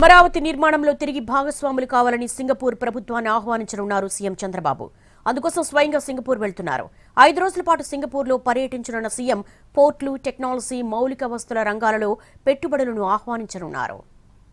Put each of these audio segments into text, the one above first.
అమరావతి నిర్మాణంలో తిరిగి భాగస్వాములు కావాలని సింగపూర్ ప్రభుత్వాన్ని ఆహ్వానించనున్నారు సీఎం చంద్రబాబు. అందుకోసం స్వయంగా సింగపూర్ వెళ్తున్నారు. 5 రోజుల పాటు సింగపూర్లో పర్యటించనున్న సీఎం పోర్టులు, టెక్నాలజీ, మౌలిక వస్తుల రంగాలలో పెట్టుబడులను ఆహ్వానించనున్నారు.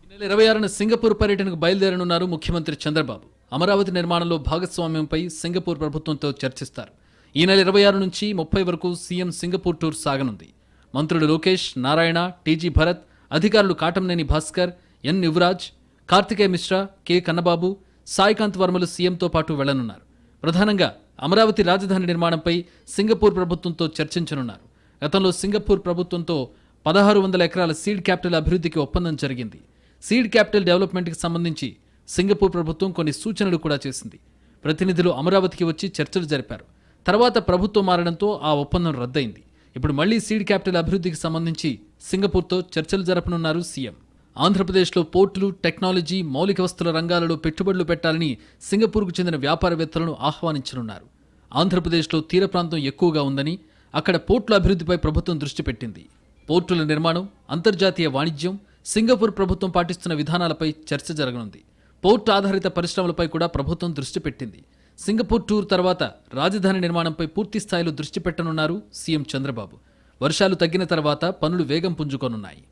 ఈ నెల 26న సింగపూర్ పర్యటనకు బయలుదేరనున్నారు ముఖ్యమంత్రి చంద్రబాబు. అమరావతి నిర్మాణంలో భాగస్వామ్యంపై సింగపూర్ ప్రభుత్వంతో చర్చిస్తారు. ఈ నెల 26 నుంచి 30 వరకు సీఎం సింగపూర్ టూర్ సాగనుంది. మంత్రులు లోకేష్, నారాయణ, టీజీ భరత్, అధికారులు కాటంనేని భాస్కర్, ఎన్ యువరాజ్, కార్తికేయ మిశ్రా, కె కన్నబాబు, సాయికాంత్ వర్మలు సీఎంతో పాటు వెళ్లనున్నారు. ప్రధానంగా అమరావతి రాజధాని నిర్మాణంపై సింగపూర్ ప్రభుత్వంతో చర్చించనున్నారు. గతంలో సింగపూర్ ప్రభుత్వంతో 1600 ఎకరాల సీడ్ క్యాపిటల్ అభివృద్ధికి ఒప్పందం జరిగింది. సీడ్ క్యాపిటల్ డెవలప్మెంట్కి సంబంధించి సింగపూర్ ప్రభుత్వం కొన్ని సూచనలు కూడా చేసింది. ప్రతినిధులు అమరావతికి వచ్చి చర్చలు జరిపారు. తర్వాత ప్రభుత్వం మారడంతో ఆ ఒప్పందం రద్దయింది. ఇప్పుడు మళ్లీ సీడ్ క్యాపిటల్ అభివృద్ధికి సంబంధించి సింగపూర్తో చర్చలు జరపనున్నారు సీఎం. ఆంధ్రప్రదేశ్లో పోర్టులు, టెక్నాలజీ, మౌలిక వస్తుల రంగాలలో పెట్టుబడులు పెట్టాలని సింగపూర్కు చెందిన వ్యాపారవేత్తలను ఆహ్వానించనున్నారు. ఆంధ్రప్రదేశ్లో తీర ప్రాంతం ఎక్కువగా ఉందని, అక్కడ పోర్టుల అభివృద్ధిపై ప్రభుత్వం దృష్టి పెట్టింది. పోర్టుల నిర్మాణం, అంతర్జాతీయ వాణిజ్యం, సింగపూర్ ప్రభుత్వం పాటిస్తున్న విధానాలపై చర్చ జరగనుంది. పోర్టు ఆధారిత పరిశ్రమలపై కూడా ప్రభుత్వం దృష్టి పెట్టింది. సింగపూర్ టూర్ తర్వాత రాజధాని నిర్మాణంపై పూర్తి స్థాయిలో దృష్టి పెట్టనున్నారు సీఎం చంద్రబాబు. వర్షాలు తగ్గిన తర్వాత పనులు వేగం పుంజుకోనున్నాయి.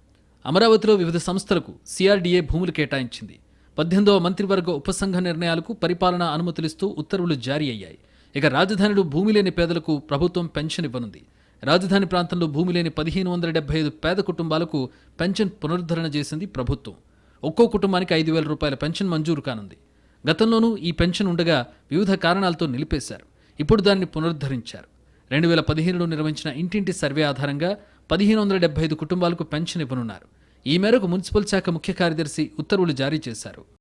అమరావతిలో వివిధ సంస్థలకు సిఆర్డీఏ భూములు కేటాయించింది. 18వ మంత్రివర్గ ఉపసంఘ నిర్ణయాలకు పరిపాలనా అనుమతులిస్తూ ఉత్తర్వులు జారీ అయ్యాయి. ఇక రాజధానిలో భూమి లేని పేదలకు ప్రభుత్వం పెన్షన్ ఇవ్వనుంది. రాజధాని ప్రాంతంలో భూమి లేని 1575 పేద కుటుంబాలకు పెన్షన్ పునరుద్ధరణ చేసింది ప్రభుత్వం. ఒక్కో కుటుంబానికి 5,000 రూపాయల పెన్షన్ మంజూరు కానుంది. గతంలోనూ ఈ పెన్షన్ ఉండగా వివిధ కారణాలతో నిలిపేశారు. ఇప్పుడు దాన్ని పునరుద్ధరించారు. 2015లో నిర్వహించిన ఇంటింటి సర్వే ఆధారంగా 1575 కుటుంబాలకు పెన్షన్ ఇవ్వనున్నారు. ఈ మేరకు మున్సిపల్ శాఖ ముఖ్య కార్యదర్శి ఉత్తర్వులు జారీ చేశారు.